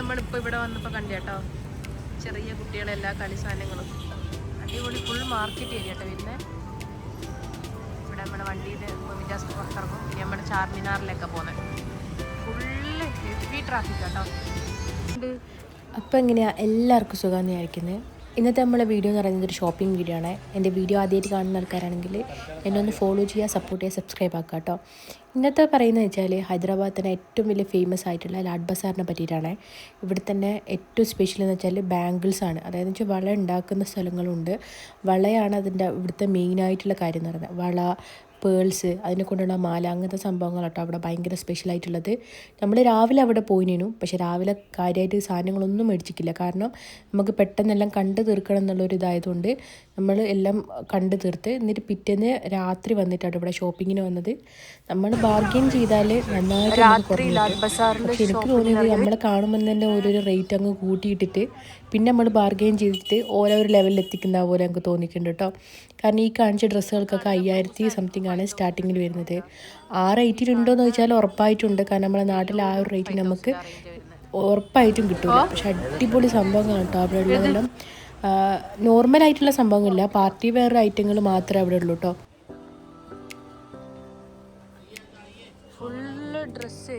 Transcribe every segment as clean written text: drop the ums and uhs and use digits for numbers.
നമ്മളിപ്പോൾ ഇവിടെ വന്നപ്പോൾ കണ്ടു കേട്ടോ, ചെറിയ കുട്ടികളെല്ലാ കളി സാധനങ്ങളും. അടിപൊളി ഫുൾ മാർക്കറ്റ് ഏരിയ കേട്ടോ വരുന്നത്. ഇവിടെ നമ്മുടെ വണ്ടിയിൽ വിജാസ് പുറത്തിറങ്ങും. പിന്നെ നമ്മുടെ ചാർമിനാറിലൊക്കെ പോകുന്നത് ഫുള്ള് ഹെവി ട്രാഫിക് കേട്ടോ. അപ്പോൾ എങ്ങനെയാണ് എല്ലാവർക്കും സുഖമെന്ന് വിചാരിക്കുന്നത്. ഇന്നത്തെ നമ്മളെ വീഡിയോ എന്ന് പറയുന്നത് ഒരു ഷോപ്പിംഗ് വീഡിയോ ആണ്. എൻ്റെ വീഡിയോ ആദ്യമായിട്ട് കാണുന്ന ആൾക്കാരാണെങ്കിൽ എന്നെ ഒന്ന് ഫോളോ ചെയ്യുക, സപ്പോർട്ട് ചെയ്യുക, സബ്സ്ക്രൈബ് ആക്കുക കേട്ടോ. ഇന്നത്തെ പറയുന്നത് വെച്ചാൽ ഹൈദരാബാദ് തന്നെ ഏറ്റവും വലിയ ഫേമസ് ആയിട്ടുള്ള ലാഡ് ബസാറിനെ പറ്റിയിട്ടാണ്. ഇവിടെ തന്നെ ഏറ്റവും സ്പെഷ്യൽ എന്ന് വെച്ചാൽ ബാംഗിൾസ് ആണ്. അതായത് വെച്ചാൽ വള ഉണ്ടാക്കുന്ന സ്ഥലങ്ങളുണ്ട്. വളയാണ് അതിൻ്റെ ഇവിടുത്തെ മെയിനായിട്ടുള്ള കാര്യം എന്ന് പറയുന്നത്. വള, പേൾസ്, അതിനെ കൊണ്ടുള്ള മാല, അങ്ങനത്തെ സംഭവങ്ങളാട്ടോ അവിടെ ഭയങ്കര സ്പെഷ്യലായിട്ടുള്ളത്. നമ്മൾ രാവിലെ അവിടെ പോയിനു, പക്ഷെ രാവിലെ കാര്യമായിട്ട് സാധനങ്ങളൊന്നും മേടിച്ചിട്ടില്ല. കാരണം നമുക്ക് പെട്ടെന്നെല്ലാം കണ്ടു തീർക്കണം എന്നുള്ളൊരു ഇതായതുകൊണ്ട് നമ്മൾ എല്ലാം കണ്ടു തീർത്ത് എന്നിട്ട് പിറ്റേന്ന് രാത്രി വന്നിട്ടാണ് ഇവിടെ ഷോപ്പിങ്ങിന് വന്നത്. നമ്മൾ ബാർഗെയിൻ ചെയ്താൽ നന്നായിട്ട് പക്ഷെ എനിക്ക് തോന്നിയത് നമ്മളെ കാണുമ്പോൾ തന്നെ ഓരോരോ റേറ്റ് അങ്ങ് കൂട്ടിയിട്ടിട്ട് പിന്നെ നമ്മൾ ബാർഗെയിൻ ചെയ്തിട്ട് ഓരോ ലെവലിൽ എത്തിക്കുന്ന പോലെ നമുക്ക് തോന്നിയിട്ടുണ്ട് കേട്ടോ. കാരണം ഈ കാണിച്ച ഡ്രസ്സുകൾക്കൊക്കെ 5000 സംതിങ് ആണ് സ്റ്റാർട്ടിങ്ങിൽ വരുന്നത്. ആ റേറ്റിലുണ്ടോയെന്ന് ചോദിച്ചാൽ ഉറപ്പായിട്ടുണ്ട്. കാരണം നമ്മളെ നാട്ടിൽ ആ ഒരു റേറ്റിന് നമുക്ക് ഉറപ്പായിട്ടും കിട്ടില്ല. പക്ഷെ അടിപൊളി സംഭവങ്ങളാണ് കേട്ടോ അവിടെ ഉള്ളതെല്ലാം. നോർമലായിട്ടുള്ള സംഭവങ്ങളില്ല, പാർട്ടി വെയർ ഐറ്റങ്ങൾ മാത്രമേ അവിടെ ഉള്ളൂ കേട്ടോ. ഫുള്ള് ഡ്രസ്സ്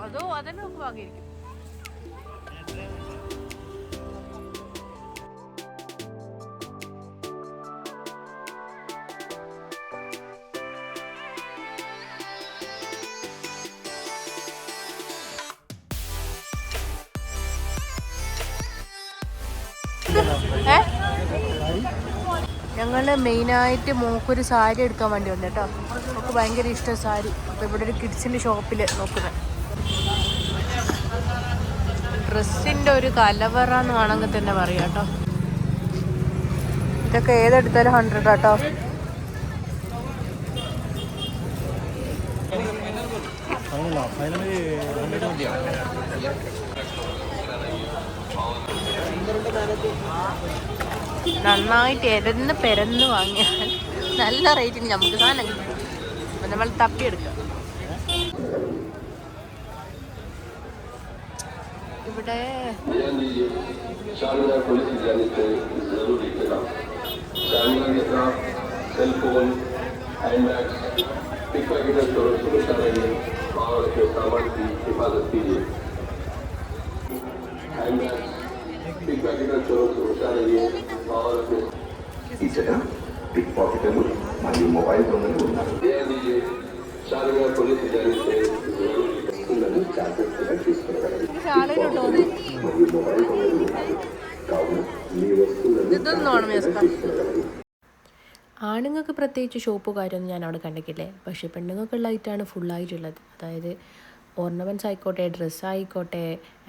അതോ അതന്നെ നമുക്ക് വാങ്ങിയിരിക്കും. ഞങ്ങൾ മെയിനായിട്ട് മോക്കൊരു സാരി എടുക്കാൻ വേണ്ടി വന്നു കേട്ടോ. നമുക്ക് ഭയങ്കര ഇഷ്ടം സാരി. അപ്പോൾ ഇവിടെ ഒരു കിഡ്സിൻ്റെ ഷോപ്പിൽ നോക്കുന്നത് ഡ്രസ്സിൻ്റെ ഒരു കലവറ എന്ന് വേണമെങ്കിൽ തന്നെ പറയാം കേട്ടോ. ഇതൊക്കെ ഏതെടുത്താലും 100 കേട്ടോ. നന്നായിട്ട് പെരന്ന് വാങ്ങിയാൽ നല്ല റേറ്റിന് നമുക്ക് സാധനം കിട്ടും. അപ്പം നമ്മൾ തപ്പിയെടുക്കാം. ഇവിടെ ఈ జగ పిక్ పాకెట్లు మరియు మొబైల్ దొంగలు ఉన్నారు. జాగ్రత్తగా తీసుకురాగలరు. మరియు మొబైల్ దొంగలు ఉన్నారు. కావున మీ వస్తువులను తీసుకురాగలరు. ആണുങ്ങൾക്ക് പ്രത്യേകിച്ച് ഷോപ്പ് കാര്യമൊന്നും ഞാൻ അവിടെ കണ്ടിട്ടില്ലേ. പക്ഷേ പെണ്ണുങ്ങൾക്കുള്ളതായിട്ടാണ് ഫുള്ളായിട്ടുള്ളത്. അതായത് ഓർണമെൻറ്റ്സ് ആയിക്കോട്ടെ, ഡ്രസ്സായിക്കോട്ടെ,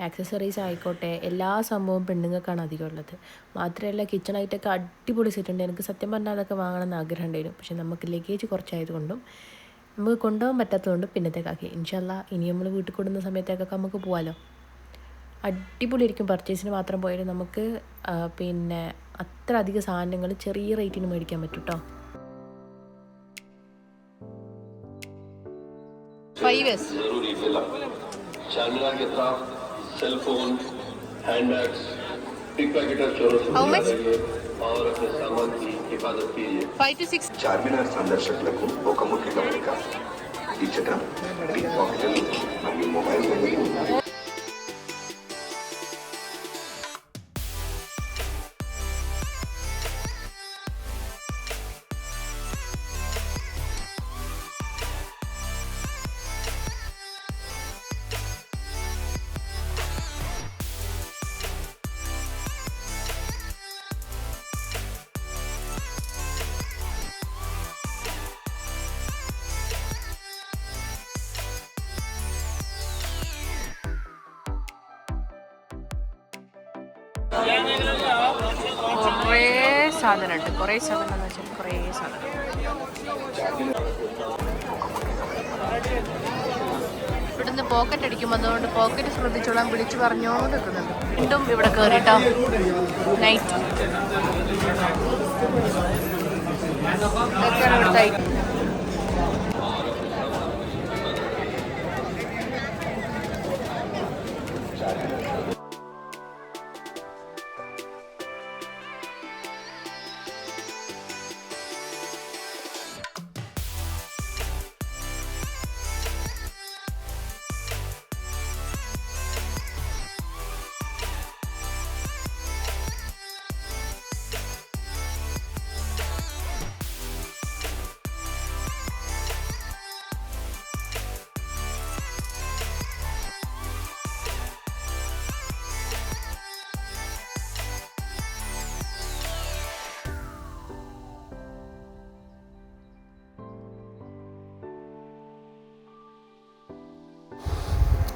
ആക്സസറീസ് ആയിക്കോട്ടെ, എല്ലാ സംഭവവും പെണ്ണുങ്ങൾക്കാണ് അധികം ഉള്ളത്. മാത്രമല്ല കിച്ചൺ ഐറ്റമൊക്കെ അടിപൊളി സെറ്റുണ്ട്. എനിക്ക് സത്യം പറഞ്ഞാൽ അതൊക്കെ വാങ്ങണമെന്ന് ആഗ്രഹം ഉണ്ടായിരുന്നു. പക്ഷേ നമുക്ക് ലഗേജ് കുറച്ചായതുകൊണ്ടും നമുക്ക് കൊണ്ടുപോകാൻ പറ്റാത്തതുകൊണ്ടും പിന്നത്തേക്കാക്കി. ഇൻഷാ അല്ലാഹ് ഇനി നമ്മൾ വീട്ടിൽ കൊടുക്കുന്ന സമയത്തേക്കൊക്കെ നമുക്ക് പോകാമല്ലോ. അടിപൊളിയായിരിക്കും. പർച്ചേസിന് മാത്രം പോയാലും നമുക്ക് പിന്നെ അത്ര അധികം സാധനങ്ങൾ ചെറിയ റേറ്റിന് മേടിക്കാൻ പറ്റും കേട്ടോ. 5 years. How much? 5 to 6. Charminar సందర్శకులకు ఒక ముఖ్య గమనిక. ఇచ్చట పిక్ పాకెట్లు మరియు మొబైల్ దొంగలు ఉన్నారు. കുറേ സാധനമുണ്ട്. കുറേ സാധനം എന്ന് വെച്ചാൽ കുറേ സാധനം. ഇവിടുന്ന് പോക്കറ്റ് അടിക്കുമ്പോൾ അതുകൊണ്ട് പോക്കറ്റ് ശ്രദ്ധിച്ചോളാം വിളിച്ചു പറഞ്ഞോണ്ട് നിൽക്കുന്നുണ്ട്. വീണ്ടും ഇവിടെ കയറിട്ടോ നൈറ്റ്. ഇതൊക്കെയാണ് ഇവിടുത്തെ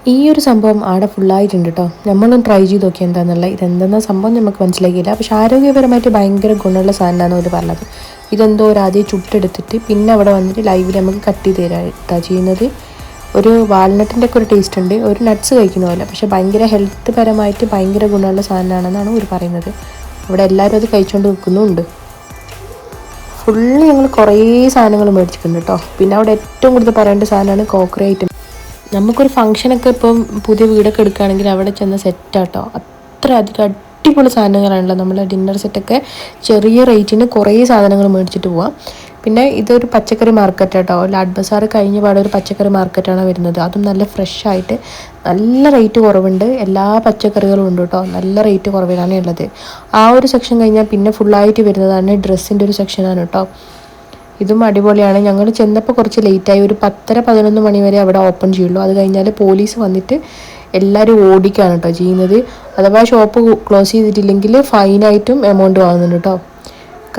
ഈ ഒരു സംഭവം ആടെ ഫുള്ളായിട്ടുണ്ട് കേട്ടോ. നമ്മളൊന്ന് ട്രൈ ചെയ്ത് നോക്കി എന്താണെന്നുള്ളത്. ഇതെന്തെന്ന സംഭവം നമുക്ക് മനസ്സിലാക്കിയില്ല. പക്ഷെ ആരോഗ്യപരമായിട്ട് ഭയങ്കര ഗുണമുള്ള സാധനമാണ് അവർ പറഞ്ഞത്. ഇതെന്തോ ഒരു ആദ്യം ചുട്ടെടുത്തിട്ട് പിന്നെ അവിടെ വന്നിട്ട് ലൈവിൽ നമുക്ക് കട്ട് ചെയ്ത് തരാം ചെയ്യുന്നത്. ഒരു വാൾനട്ടിൻ്റെ ഒക്കെ ഒരു ടേസ്റ്റ് ഉണ്ട്, ഒരു നട്ട്സ് കഴിക്കുന്ന പോലെ. പക്ഷെ ഭയങ്കര ഹെൽത്ത് പരമായിട്ട് ഭയങ്കര ഗുണമുള്ള സാധനമാണെന്നാണ് അവർ പറയുന്നത്. അവിടെ എല്ലാവരും അത് കഴിച്ചുകൊണ്ട് നിൽക്കുന്നുമുണ്ട്. ഫുള്ള് ഞങ്ങൾ കുറേ സാധനങ്ങൾ മേടിച്ചിട്ടുണ്ട് കേട്ടോ. പിന്നെ അവിടെ ഏറ്റവും കൂടുതൽ പറയേണ്ട സാധനമാണ് കോക്കറി ഐറ്റം. നമുക്കൊരു ഫംഗ്ഷനൊക്കെ ഇപ്പം പുതിയ വീടൊക്കെ എടുക്കുകയാണെങ്കിൽ അവിടെ ചെന്ന് സെറ്റാട്ടോ. അത്ര അധികം അടിപൊളി സാധനങ്ങളാണല്ലോ. നമ്മൾ ഡിന്നർ സെറ്റൊക്കെ ചെറിയ റേറ്റിന് കുറേ സാധനങ്ങൾ മേടിച്ചിട്ട് പോവാം. പിന്നെ ഇതൊരു പച്ചക്കറി മാർക്കറ്റ് കേട്ടോ. ലാഡ് ബസാർ കഴിഞ്ഞ പാടെ ഒരു പച്ചക്കറി മാർക്കറ്റാണ് വരുന്നത്. അതും നല്ല ഫ്രഷ് ആയിട്ട് നല്ല റേറ്റ് കുറവുണ്ട്. എല്ലാ പച്ചക്കറികളും ഉണ്ട് കേട്ടോ. നല്ല റേറ്റ് കുറവിലാണ് ഉള്ളത്. ആ ഒരു സെക്ഷൻ കഴിഞ്ഞാൽ പിന്നെ ഫുള്ളായിട്ട് വരുന്നതാണ് ഡ്രസ്സിൻ്റെ ഒരു സെക്ഷനാണ് കേട്ടോ. ഇതും അടിപൊളിയാണ്. ഞങ്ങൾ ചെന്നപ്പോൾ കുറച്ച് ലേറ്റായി. ഒരു 10-11 മണി വരെ അവിടെ ഓപ്പൺ ചെയ്യുള്ളൂ. അത് കഴിഞ്ഞാൽ പോലീസ് വന്നിട്ട് എല്ലാവരും ഓടിക്കുകയാണ് കേട്ടോ ചെയ്യുന്നത്. അഥവാ ഷോപ്പ് ക്ലോസ് ചെയ്തിട്ടില്ലെങ്കിൽ ഫൈനായിട്ടും എമൗണ്ട് വാങ്ങുന്നുണ്ട് കേട്ടോ.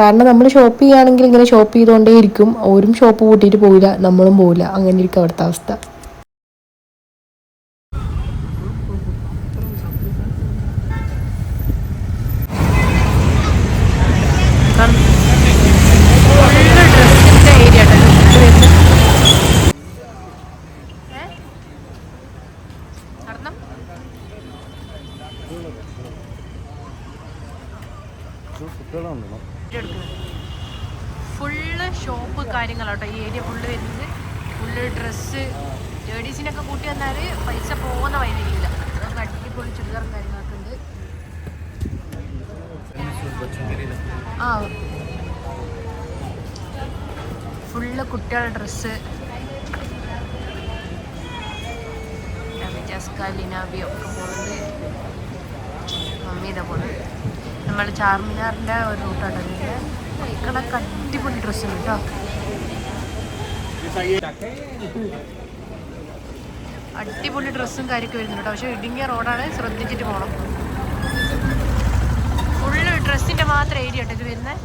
കാരണം നമ്മൾ ഷോപ്പ് ചെയ്യുകയാണെങ്കിൽ ഇങ്ങനെ ഷോപ്പ് ചെയ്തുകൊണ്ടേ ഇരിക്കും. ഓരും ഷോപ്പ് കൂട്ടിയിട്ട് പോവില്ല, നമ്മളും പോവില്ല. അങ്ങനെ ഇരിക്കും അവിടുത്തെ അവസ്ഥ. ഫുള്ള് ഷോപ്പ് കാര്യങ്ങളാട്ടോ ഈ ഏരിയ ഫുള്ള് വരുന്നത്. ഫുള്ള് ഡ്രസ്സ് ലേഡീസിനൊക്കെ കൂട്ടി വന്നാൽ പൈസ പോകുന്ന വഴിയില്ല. അടിപൊളി ചുരിദാറും കാര്യങ്ങളൊക്കെ ഉണ്ട്. ആ ഫുള്ള് കുട്ടികളുടെ ഡ്രസ്സ്. ലിനാബിയോ ഒക്കെ പോകുന്നത്. മമ്മീടെ പോകുന്നത്. നമ്മൾ ചാർമിനാറിൻ്റെ ഒരു റൂട്ടാട്ടോ. ഇക്കണക്ക് അടിപൊളി ഡ്രസ്സ് ഉണ്ട് കേട്ടോ. അടിപൊളി ഡ്രസ്സും കാര്യമൊക്കെ വരുന്നുണ്ട് കേട്ടോ. പക്ഷെ ഇടുങ്ങിയ റോഡാണ്, ശ്രദ്ധിച്ചിട്ട് പോകണം. ഫുള്ള് ഡ്രസ്സിൻ്റെ മാത്രം ഏരിയ കേട്ടോ ഇത് വരുന്നത്.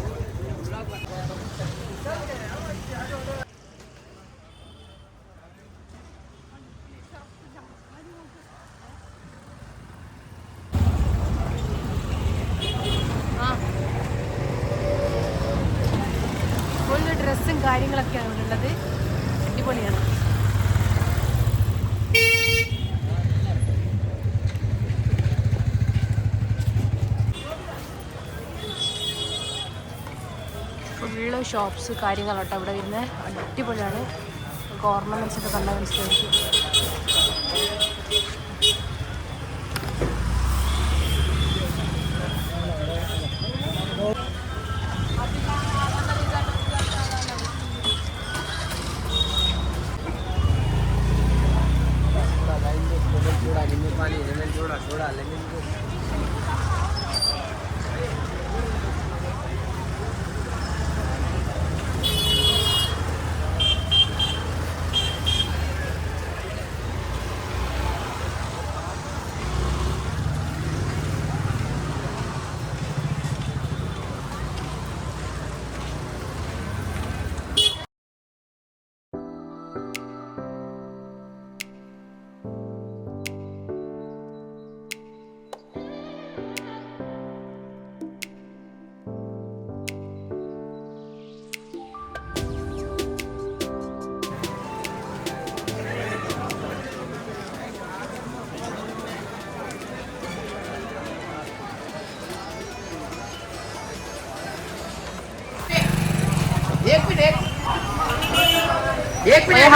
ഫുള്ള് ഡ്രസ്സും കാര്യങ്ങളൊക്കെയാണ് ഇവിടെ ഉള്ളത്. അടിപൊളിയാണ്. ഫുള്ള് ഷോപ്സ് കാര്യങ്ങളാട്ടോ ഇവിടെ വരുന്നത്. അടിപൊളിയാണ്. ഓർണമെന്റ്സ് ഒക്കെ കണ്ടാൽ മനസ്സിലായിരിക്കും.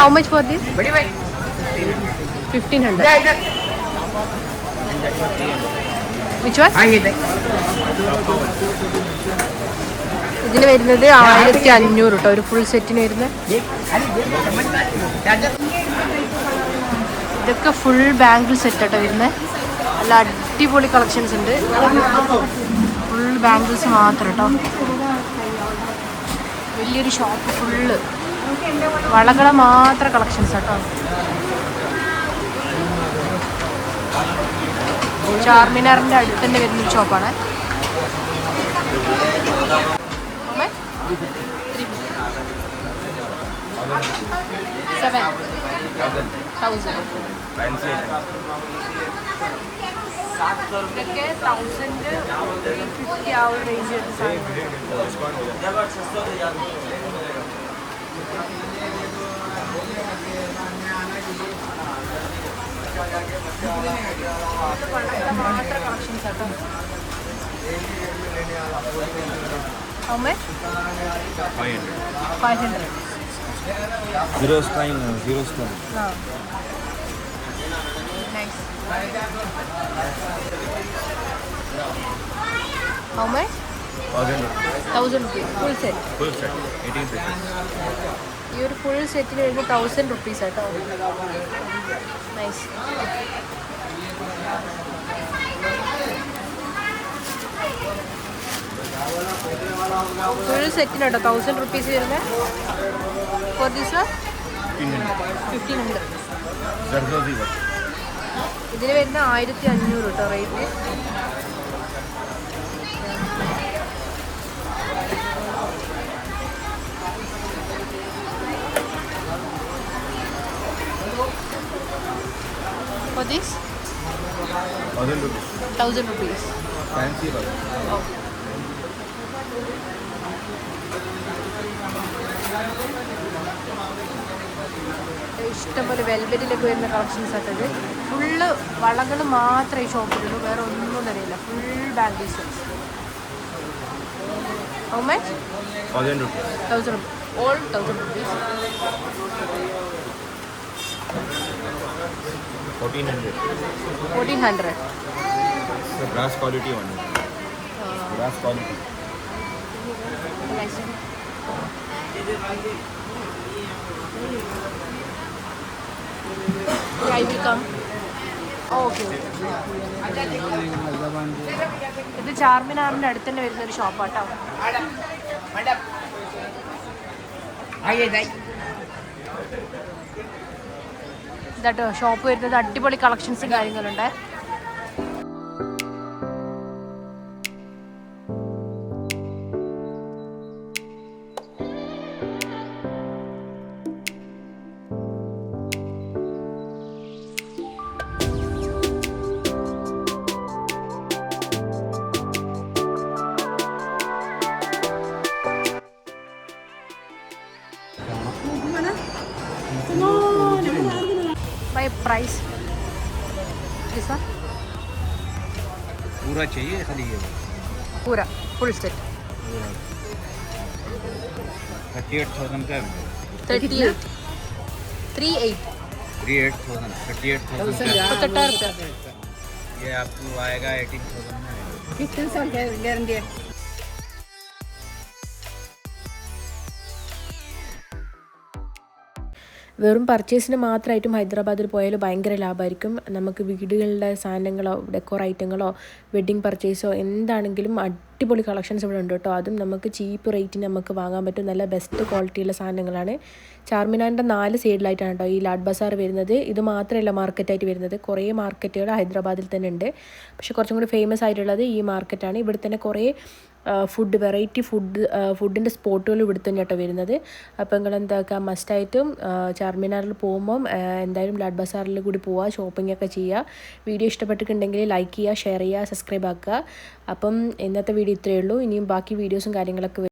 How much for this? 1500. Which one? ഇതിന് വരുന്നത് 1500 കേട്ടോ. ഒരു ഫുൾ സെറ്റിന് വരുന്നത്. ഇതൊക്കെ ഫുൾ ബാംഗിൾ സെറ്റ് കേട്ടോ വരുന്നത്. നല്ല അടിപൊളി കളക്ഷൻസ് ഉണ്ട്. ഫുൾ ബാംഗിൾസ് മാത്രം കേട്ടോ. വലിയൊരു ഷോപ്പ് ഫുള്ള് വളകളെ മാത്രം കളക്ഷൻസ് കേട്ടോ. ചാർമിനാറിൻ്റെ അടുത്ത് തന്നെ വരുന്നൊരു ഷോപ്പാണ്. 7,000. ഇതൊക്കെ 1000-350 ആ ഒരു റേഞ്ച് വരുന്ന സാധനങ്ങൾ മാത്രം കളക്ഷൻസ് കേട്ടോ. How much? 500. Zero string. No. Nice. How much? 1000 rupees. Full set. 18 rupees. ഈ ഒരു ഫുൾ സെറ്റിന് വരുമ്പോൾ 1000 rupees കേട്ടോ. നൈസ്. ഫുൾ സെറ്റിന് കേട്ടോ 1000 rupees വരുന്നത്. For this 1500. ഇതിന് വരുന്ന 1500 കേട്ടോ rate. For this? 1000 rupees. Fancy one. Oh. ഇഷ്ടംപോലെ വെൽവെറ്റിലൊക്കെ വരുന്ന കളക്ഷൻസ് ഒക്കെ ഇത്. ഫുള്ള് വളകൾ മാത്രമേ ഈ ഷോപ്പിലുള്ളൂ, വേറെ ഒന്നും തന്നെയില്ല. Full bangles. How much? 1000 rupees. 1000 rupees. All 1000 rupees. 1400. 1400. The brass quality one. Brass quality. Nice. I will come. Oh, okay. ഇത് ചാർമിനാറിൻ്റെ അടുത്ത് തന്നെ വരുന്ന ഒരു ഷോപ്പാട്ടോ. ഇതാട്ടോ ഷോപ്പ് വരുന്നത്. അടിപൊളി കളക്ഷൻസും കാര്യങ്ങളുണ്ട്. By price, this one? पूरा चाहिए खाली ये पूरा full set. 38,000 का 38. 38. 38,000 38,000 ₹38. ये आपको आएगा 18,000 में आएगा. 15 साल गारंटी है. വെറും പർച്ചേസിന് മാത്രമായിട്ടും ഹൈദരാബാദിൽ പോയാൽ ഭയങ്കര ലാഭമായിരിക്കും. നമുക്ക് വീടുകളുടെ സാധനങ്ങളോ ഡെക്കോർ ഐറ്റങ്ങളോ വെഡ്ഡിങ് പർച്ചേസോ എന്താണെങ്കിലും അടിപൊളി കളക്ഷൻസ് ഇവിടെ ഉണ്ട് കേട്ടോ. അതും നമുക്ക് ചീപ്പ് റേറ്റിന് നമുക്ക് വാങ്ങാൻ പറ്റും. നല്ല ബെസ്റ്റ് ക്വാളിറ്റിയുള്ള സാധനങ്ങളാണ്. ചാർമിനാറിൻ്റെ 4 സൈഡിലായിട്ടാണ് കേട്ടോ ഈ ലാഡ് ബസാർ വരുന്നത്. ഇത് മാത്രമല്ല മാർക്കറ്റായിട്ട് വരുന്നത്. കുറേ മാർക്കറ്റുകൾ ഹൈദരാബാദിൽ തന്നെ ഉണ്ട്. പക്ഷേ കുറച്ചും കൂടി ഫേമസ് ആയിട്ടുള്ളത് ഈ മാർക്കറ്റാണ്. ഇവിടെ തന്നെ കുറേ വെറൈറ്റി ഫുഡിൻ്റെ സ്പോട്ടുകൾ ഇവിടെ തന്നെ കേട്ടോ വരുന്നത്. അപ്പോൾ നിങ്ങൾ എന്താക്കുക, മസ്റ്റായിട്ടും ചാർമിനാറിൽ പോകുമ്പം എന്തായാലും ലാഡ് ബസാറിൽ കൂടി പോവുക, ഷോപ്പിംഗ് ഒക്കെ ചെയ്യുക. വീഡിയോ ഇഷ്ടപ്പെട്ടിട്ടുണ്ടെങ്കിൽ ലൈക്ക് ചെയ്യുക, ഷെയർ ചെയ്യുക, സബ്സ്ക്രൈബ് ആക്കുക. അപ്പം ഇന്നത്തെ വീഡിയോ ഇത്രയേ ഉള്ളൂ. ഇനിയും ബാക്കി വീഡിയോസും കാര്യങ്ങളൊക്കെ